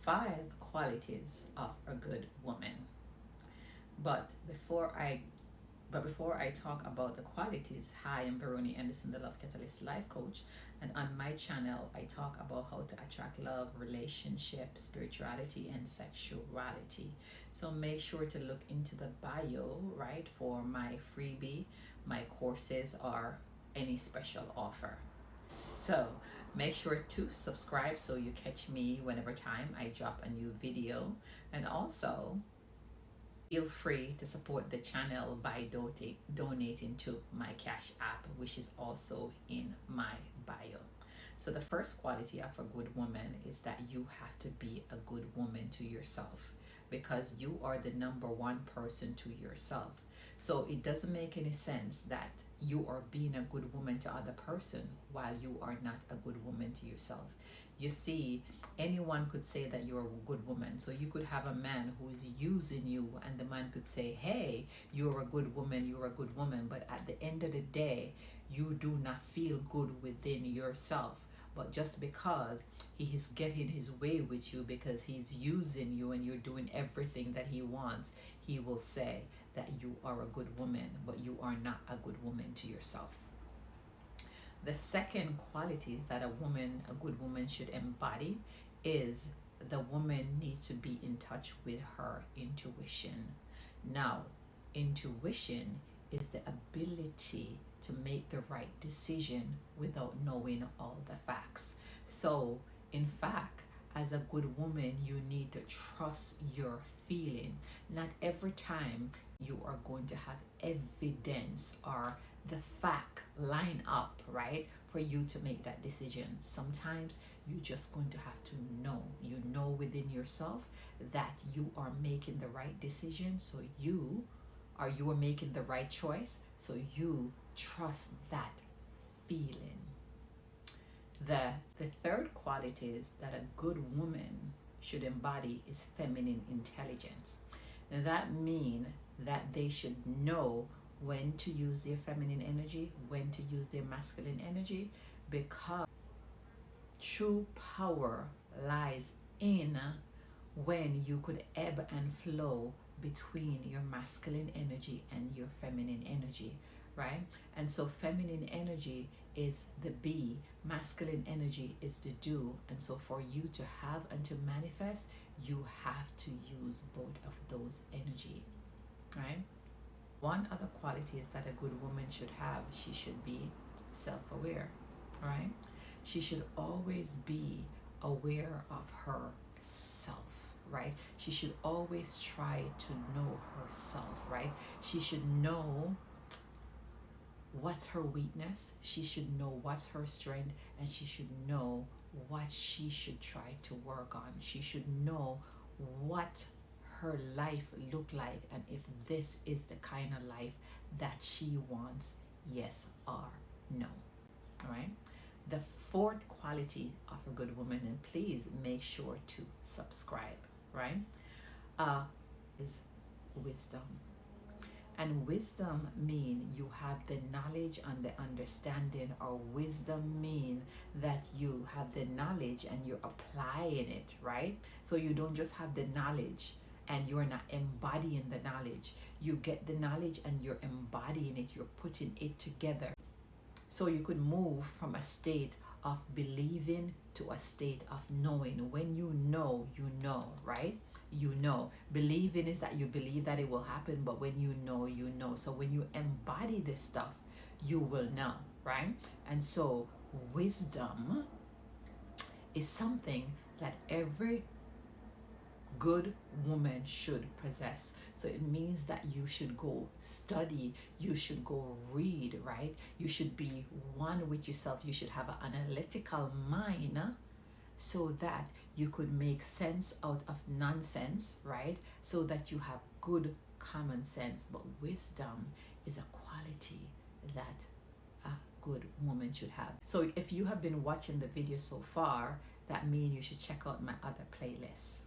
5 qualities of a good woman. But before I talk about the qualities, hi, I'm Veronie Anderson, the Love Catalyst Life Coach, and on my channel, I talk about how to attract love, relationships, spirituality, and sexuality. So make sure to look into the bio, right, for my freebie, my courses, or any special offer. So make sure to subscribe so you catch me whenever time I drop a new video, and also feel free to support the channel by donating to my Cash App, which is also in my bio. So the first quality of a good woman is that you have to be a good woman to yourself, because you are the number one person to yourself. So it doesn't make any sense that you are being a good woman to other person while you are not a good woman to yourself. You see, anyone could say that you're a good woman. So you could have a man who is using you, and the man could say, hey, you're a good woman, you're a good woman. But at the end of the day, you do not feel good within yourself. But just because he is getting his way with you, because he's using you and you're doing everything that he wants, he will say that you are a good woman, but you are not a good woman to yourself. The second qualities that a good woman should embody is the woman needs to be in touch with her intuition. Now, intuition is the ability to make the right decision without knowing all the facts. So, in fact, as a good woman, you need to trust your feeling. Not every time you are going to have evidence or the fact line up, right, for you to make that decision. Sometimes you're just going to have to know. You know within yourself that you are making the right decision, so you are making the right choice, so you trust that feeling. The third quality is that a good woman should embody is feminine intelligence. And that means that they should know when to use their feminine energy, when to use their masculine energy, because true power lies in when you could ebb and flow between your masculine energy and your feminine energy, right? And so feminine energy is the be, masculine energy is the do. And so for you to have and to manifest, you have to use both of those energy, right? One other quality is that a good woman should have, she should be self-aware, right? She should always be aware of herself, right? She should always try to know herself, right? She should know what's her weakness, she should know what's her strength, and she should know what she should try to work on. She should know what her life look like, and if this is the kind of life that she wants, yes or no. All right. The fourth quality of a good woman, and please make sure to subscribe, right, is wisdom. And wisdom mean you have the knowledge and the understanding, or wisdom mean that you have the knowledge and you're applying it, right? So you don't just have the knowledge and you're not embodying the knowledge. You get the knowledge and you're embodying it, you're putting it together. So you could move from a state of believing to a state of knowing. When you know, right? You know. Believing is that you believe that it will happen, but when you know, you know. So when you embody this stuff, you will know, right? And so wisdom is something that every good woman should possess. So it means that you should go study, you should go read, right? You should be one with yourself. You should have an analytical mind, so that you could make sense out of nonsense, right? So that you have good common sense. But wisdom is a quality that a good woman should have. So if you have been watching the video so far, that means you should check out my other playlists.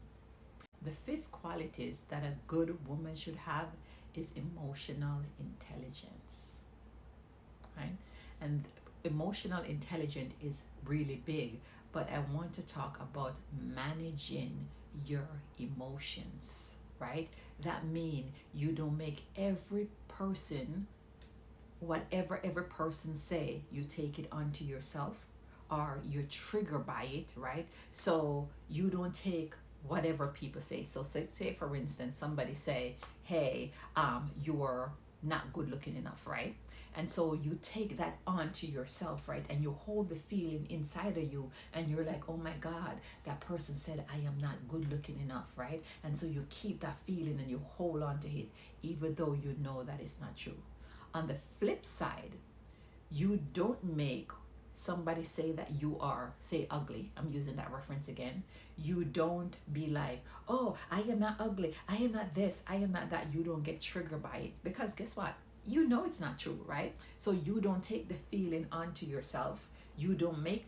The fifth qualities that a good woman should have is emotional intelligence, right? And emotional intelligence is really big, but I want to talk about managing your emotions, right? That mean you don't make every person, whatever every person say, you take it onto yourself, or you're triggered by it, right? So you don't take whatever people say. So say for instance, somebody say, hey, you're not good looking enough, right? And so you take that onto yourself, right? And you hold the feeling inside of you, and you're like, oh my God, that person said I am not good looking enough, right? And so you keep that feeling and you hold on to it, even though you know that it's not true. On the flip side, you don't make somebody say that you are, say, ugly. I'm using that reference again. You don't be like, oh, I am not ugly, I am not this, I am not that. You don't get triggered by it, because guess what? You know it's not true, right? So you don't take the feeling onto yourself. You don't make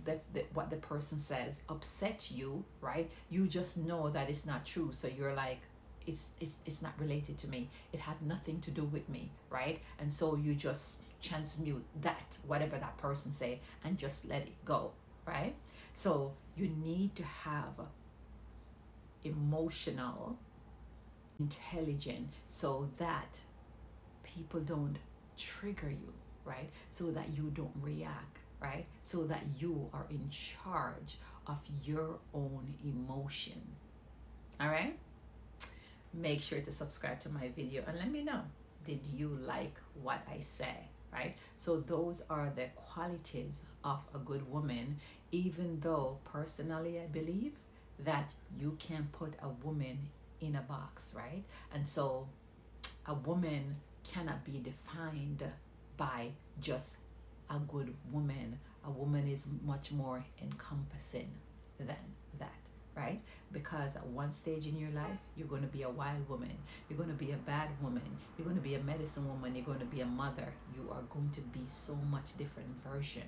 what the person says upset you, right? You just know that it's not true. So you're like, it's not related to me, it had nothing to do with me, right? And so you just transmute that, whatever that person say, and just let it go, right? So you need to have emotional intelligence, so that people don't trigger you, right? So that you don't react, right? So that you are in charge of your own emotion. All right, make sure to subscribe to my video and let me know, did you like what I say, right? So those are the qualities of a good woman, even though personally I believe that you can put a woman in a box, right? And so a woman cannot be defined by just a good woman. A woman is much more encompassing than that, right? Because at one stage in your life, you're going to be a wild woman, you're going to be a bad woman, you're going to be a medicine woman, you're going to be a mother. You are going to be so much different version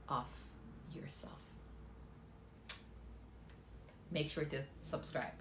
of yourself. Make sure to subscribe.